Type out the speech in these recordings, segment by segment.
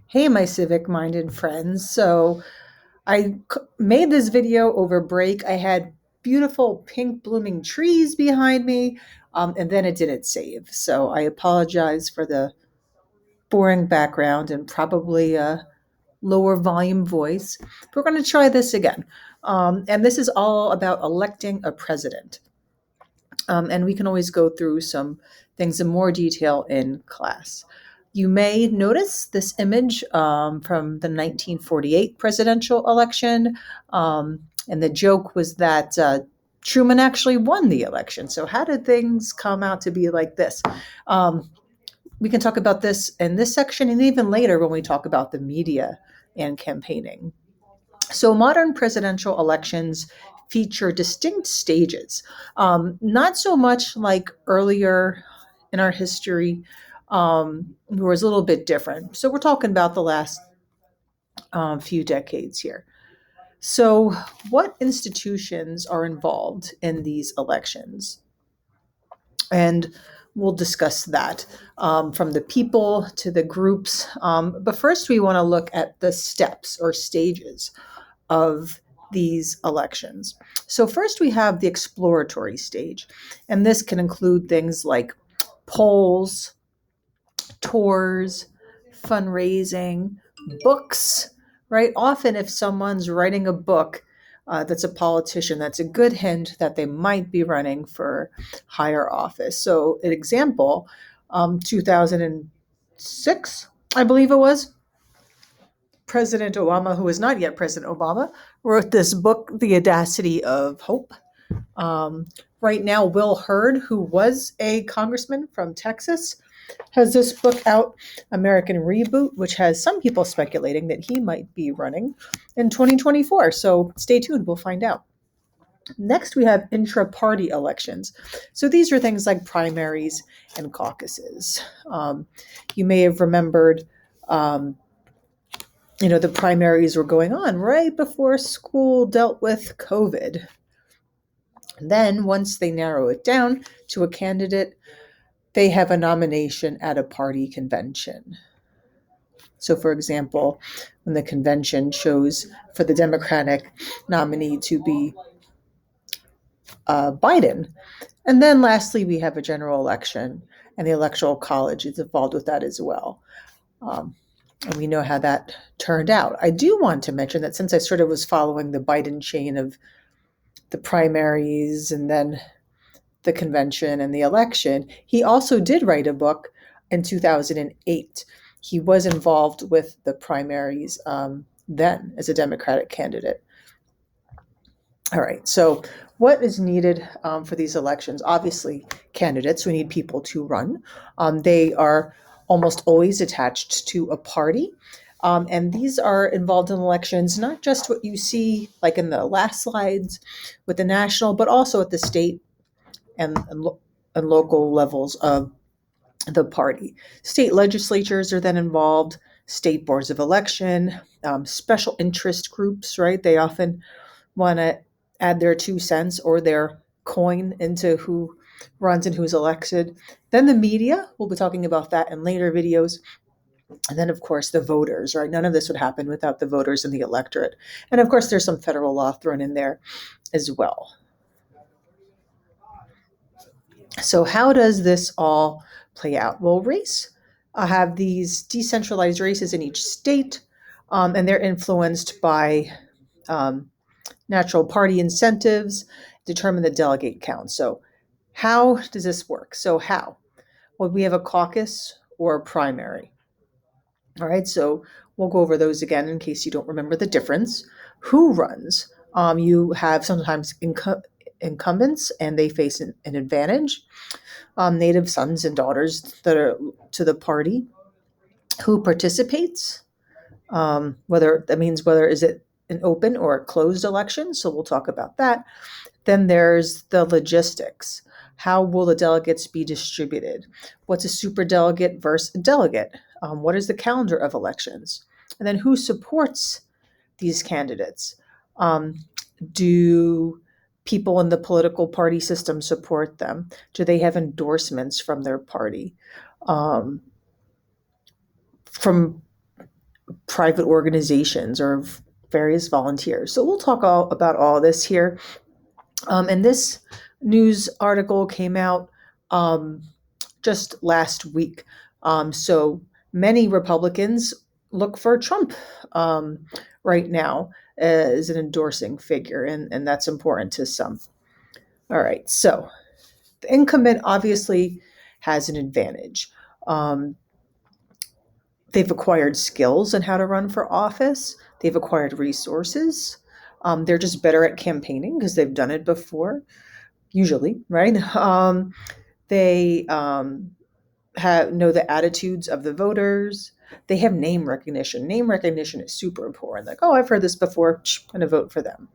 Hey, my civic-minded friends. Made this video over break. I had beautiful pink blooming trees behind me, and then it didn't save. So I apologize for the boring background and probably a lower volume voice. We're going to try this again. And this is all about electing a president. And we can always go through some things in more detail in class. You may notice this image from the 1948 presidential election. And the joke was that Truman actually won the election. So, how did things come out to be like this? Um, we can talk about this in this section and even later when we talk about the media and campaigning. So, modern presidential elections feature distinct stages, not so much like earlier in our history, where it was a little bit different. So, we're talking about the last few decades here. So, what institutions are involved in these elections? And we'll discuss that from the people to the groups. But first, we want to look at the steps or stages of these elections. So, first, we have the exploratory stage, and this can include things like polls, tours, fundraising, books, right? Often, if someone's writing a book that's a politician, that's a good hint that they might be running for higher office. So, an example, 2006, I believe it was, President Obama, who is not yet President Obama, wrote this book, The Audacity of Hope. Um, right now, Will Hurd, who was a congressman from Texas, has this book out, American Reboot, which has some people speculating that he might be running in 2024. So stay tuned, we'll find out. Next, we have intra party elections. So these are things like primaries and caucuses. You may have remembered. The primaries were going on right before school dealt with COVID. Then, once they narrow it down to a candidate, they have a nomination at a party convention. So, for example, when the convention chose for the Democratic nominee to be Biden. And then, lastly, we have a general election, and the Electoral College is involved with that as well. Um, and we know how that turned out. I do want to mention that since I sort of was following the Biden chain of the primaries and then the convention and the election, he also did write a book in 2008. He was involved with the primaries then as a Democratic candidate. All right, so what is needed for these elections? Obviously, candidates, we need people to run. They are almost always attached to a party. And these are involved in elections, not just what you see like in the last slides with the national, but also at the state and local levels of the party. State legislatures are then involved, state boards of election, special interest groups, right? They often want to add their 2 cents or their coin into who runs and who's elected. Then the media, we'll be talking about that in later videos. And then, of course, the voters, right? None of this would happen without the voters and the electorate. And of course, there's some federal law thrown in there as well. So, how does this all play out? Well, race have these decentralized races in each state, and they're influenced by um, natural party incentives, determine the delegate count. So, how does this work? So, how? Well, we have a caucus or a primary. All right, so we'll go over those again in case you don't remember the difference. Who runs? You have sometimes incumbents, and they face an advantage. Native sons and daughters that are to the party. Who participates? Whether that means whether is it an open or a closed election. So we'll talk about that. Then there's the logistics. How will the delegates be distributed? What's a super delegate versus a delegate? What is the calendar of elections? And then who supports these candidates? Do people in the political party system support them? Do they have endorsements from their party? From private organizations or various volunteers. So we'll talk about all this here. And this news article came out um, just last week. So many Republicans look for Trump um, right now as an endorsing figure, and that's important to some. All right, so the incumbent obviously has an advantage. Um, they've acquired skills on how to run for office, they've acquired resources. They're just better at campaigning because they've done it before, usually, right? They have know the attitudes of the voters. They have name recognition. Name recognition is super important. Like, oh, I've heard this before. I'm going to vote for them.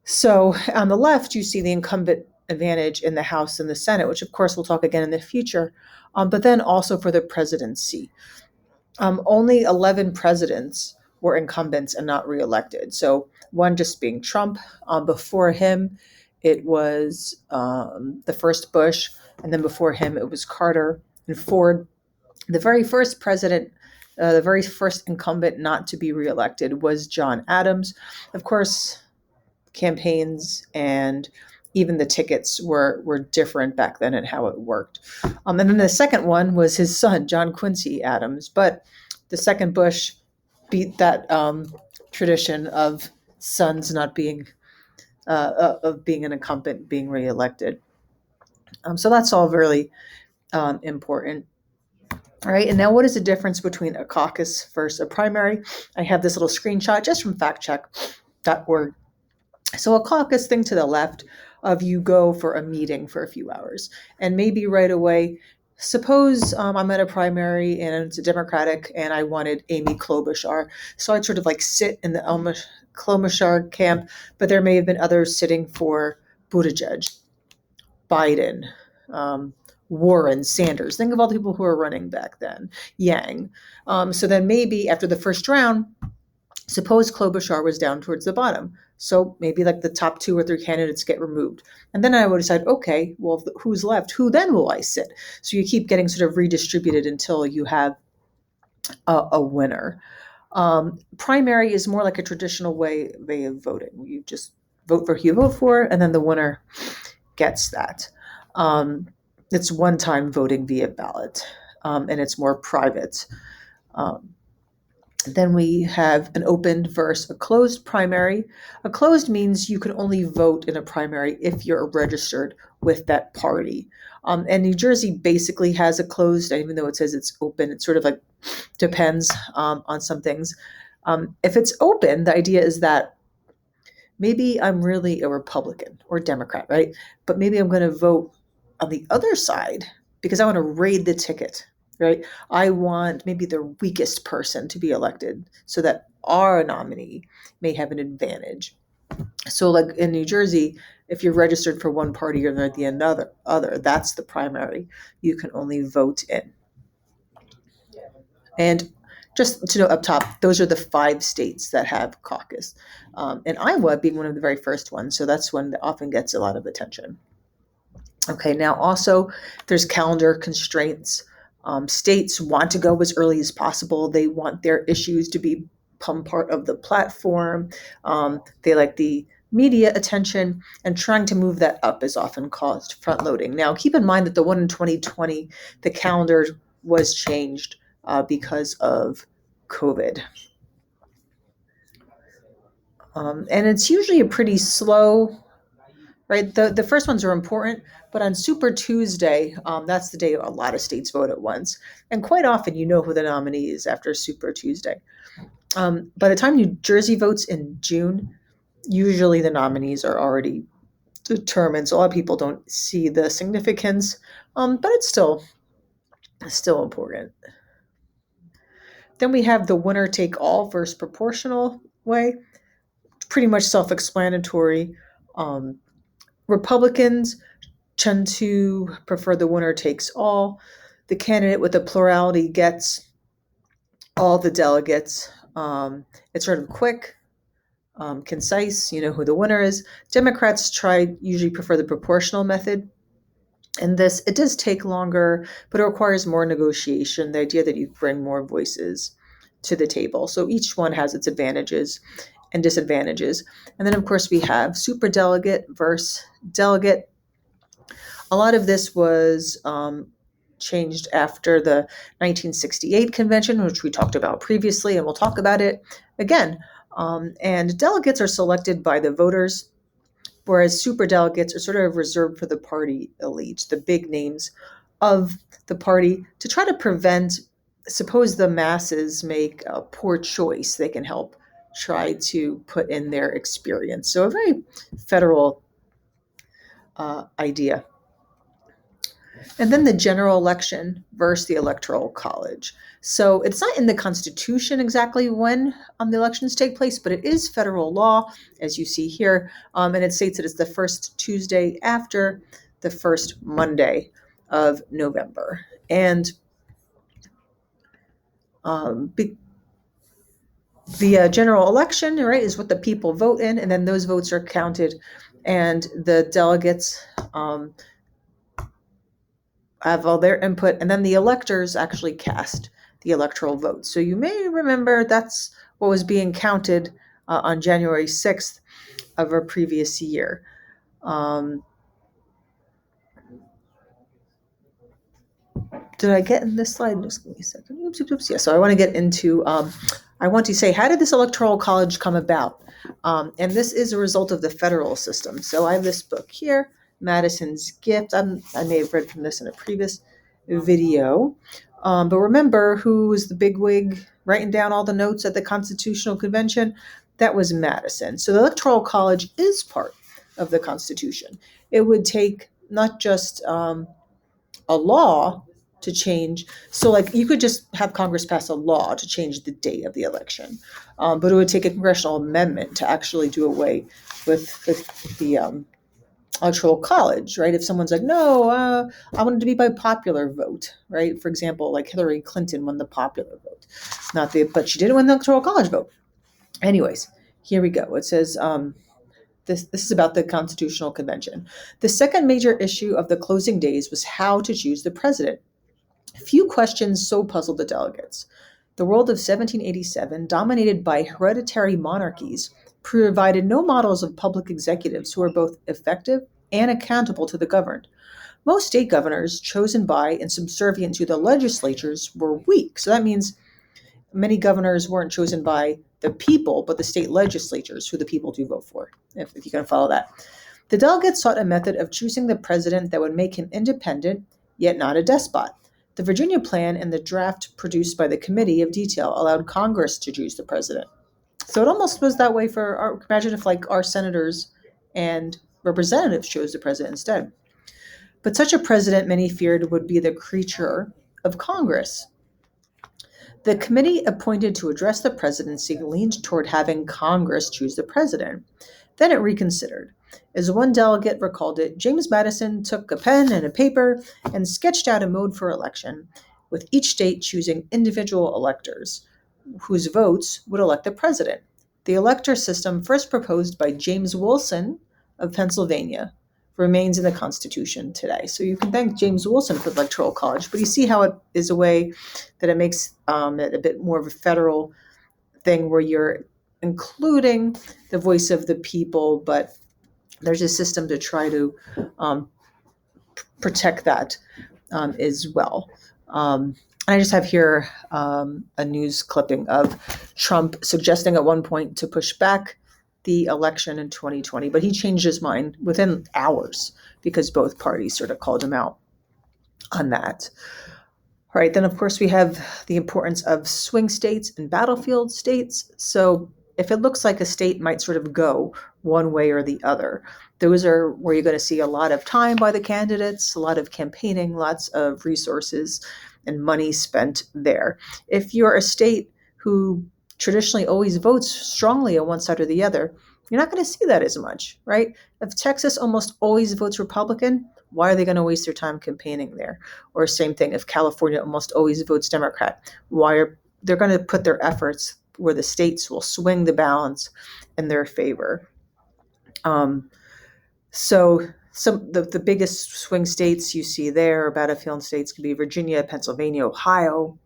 So on the left, you see the incumbent advantage in the House and the Senate, which of course we'll talk again in the future, but then also for the presidency. Only 11 presidents were incumbents and not reelected. So one just being Trump. Before him, it was the first Bush, and then before him, it was Carter and Ford. The very first president, the very first incumbent not to be reelected was John Adams. Of course, campaigns and even the tickets were different back then and how it worked. And then the second one was his son, John Quincy Adams. But the second Bush beat that tradition of sons not being of being an incumbent being reelected. So that's all really important. All right, and now what is the difference between a caucus versus a primary? I have this little screenshot just from factcheck.org. So a caucus, thing to the left of you go for a meeting for a few hours, and maybe right away, suppose I'm at a primary and it's a Democratic, and I wanted Amy Klobuchar, so I'd sort of like sit in the Klobuchar camp, but there may have been others sitting for Buttigieg, Biden, um, Warren, Sanders. Think of all the people who were running back then, Yang. So then maybe after the first round, suppose Klobuchar was down towards the bottom. So maybe like the top 2 or 3 candidates get removed. And then I would decide, okay, well, who's left? Who then will I sit? So you keep getting sort of redistributed until you have a winner. Primary is more like a traditional way of voting. You just vote for who you vote for, and then the winner gets that. Um, it's one-time voting via ballot, and it's more private. Um, then we have an open versus a closed primary. A closed means you can only vote in a primary if you're registered with that party. And New Jersey basically has a closed, even though it says it's open. It sort of like depends on some things. If it's open, the idea is that maybe I'm really a Republican or Democrat, right? But maybe I'm going to vote on the other side because I want to raid the ticket, right? I want maybe the weakest person to be elected so that our nominee may have an advantage. So, like in New Jersey, if you're registered for one party or the other, that's the primary you can only vote in. And just to know up top, those are the 5 states that have caucus. And Iowa being one of the very first ones, so that's one that often gets a lot of attention. Okay, now also there's calendar constraints. States want to go as early as possible. They want their issues to become part of the platform. They like the media attention, and trying to move that up is often caused front loading. Now, keep in mind that the one in 2020, the calendar was changed because of COVID. And it's usually a pretty slow, right? The first ones are important, but on Super Tuesday, that's the day a lot of states vote at once. And quite often, you know who the nominee is after Super Tuesday. By the time New Jersey votes in June, usually the nominees are already determined. So a lot of people don't see the significance, but it's still important. Then we have the winner take all versus proportional way. Pretty much self-explanatory. Republicans tend to prefer the winner takes all. The candidate with the plurality gets all the delegates. It's sort of quick, concise. You know who the winner is. Democrats usually prefer the proportional method. And this, it does take longer, but it requires more negotiation. The idea that you bring more voices to the table. So each one has its advantages and disadvantages. And then, of course, we have superdelegate versus delegate. A lot of this was changed after the 1968 convention, which we talked about previously, and we'll talk about it again. And delegates are selected by the voters, whereas superdelegates are sort of reserved for the party elite, the big names of the party, to try to prevent, suppose the masses make a poor choice, they can help try to put in their experience. So a very federal idea. And then the general election versus the electoral college. So it's not in the Constitution exactly when the elections take place, but it is federal law, as you see here. And it states that it's the first Tuesday after the first Monday of November. And the general election, right, is what the people vote in, and then those votes are counted, and the delegates have all their input, and then the electors actually cast the electoral vote. So you may remember that's what was being counted on January 6th of a previous year. Did I get in this slide? Just give me a second. Oops, oops, oops. Yeah, so I want to get into, I want to say, how did this electoral college come about? And this is a result of the federal system. So I have this book here, Madison's Gift. I may have read from this in a previous video. But remember, who was the bigwig writing down all the notes at the Constitutional Convention? That was Madison. So the electoral college is part of the Constitution. It would take not just a law to change. So, like, you could just have Congress pass a law to change the date of the election, but it would take a congressional amendment to actually do away with the electoral college, right? If someone's like, no, I want it to be by popular vote, right? For example, like Hillary Clinton won the popular vote, but she didn't win the electoral college vote. Anyways, here we go. It says, this is about the Constitutional Convention. The second major issue of the closing days was how to choose the president. Few questions so puzzled the delegates. The world of 1787, dominated by hereditary monarchies, provided no models of public executives who were both effective and accountable to the governed. Most state governors, chosen by and subservient to the legislatures, were weak. So that means many governors weren't chosen by the people, but the state legislatures, who the people do vote for, if you can follow that. The delegates sought a method of choosing the president that would make him independent, yet not a despot. The Virginia Plan and the draft produced by the Committee of Detail allowed Congress to choose the president. So it almost was that way imagine if, like, our senators and representatives chose the president instead. But such a president, many feared, would be the creature of Congress. The committee appointed to address the presidency leaned toward having Congress choose the president. Then it reconsidered. As one delegate recalled it, James Madison took a pen and a paper and sketched out a mode for election, with each state choosing individual electors, whose votes would elect the president. The elector system, first proposed by James Wilson of Pennsylvania, remains in the Constitution today. So you can thank James Wilson for the Electoral College, but you see how it is a way that it makes it a bit more of a federal thing where you're including the voice of the people, but there's a system to try to protect that as well. I just have here a news clipping of Trump suggesting at one point to push back the election in 2020, but he changed his mind within hours because both parties sort of called him out on that. All right, then of course we have the importance of swing states and battlefield states. So if it looks like a state might sort of go one way or the other, those are where you're going to see a lot of time by the candidates, a lot of campaigning, lots of resources and money spent there. If you're a state who traditionally always votes strongly on one side or the other, you're not going to see that as much, right? If Texas almost always votes Republican, why are they going to waste their time campaigning there? Or same thing, if California almost always votes Democrat, why are they're going to put their efforts where the states will swing the balance in their favor. So the biggest swing states you see there, or battlefield states, could be Virginia, Pennsylvania, Ohio.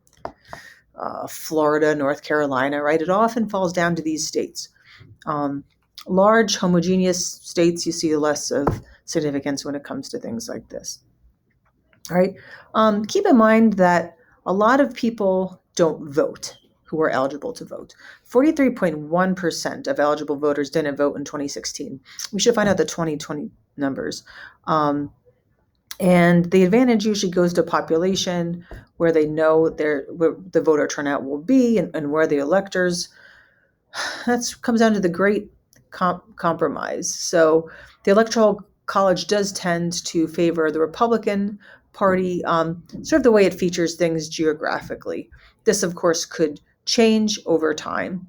Florida, North Carolina, right? It often falls down to these states. Um, Large, homogeneous states, you see less of significance when it comes to things like this. All right. Keep in mind that a lot of people don't vote who are eligible to vote. 43.1% of eligible voters didn't vote in 2016. We should find out the 2020 numbers. And the advantage usually goes to population, where they know where the voter turnout will be, and where the electors. That comes down to the great compromise. So the electoral college does tend to favor the Republican Party, sort of the way it features things geographically. This, of course, could change over time,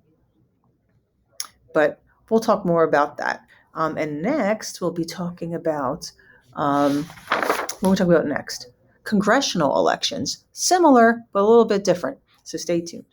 but we'll talk more about that. And next, we'll be talking about what we talk about next? Congressional elections, similar but a little bit different. So stay tuned.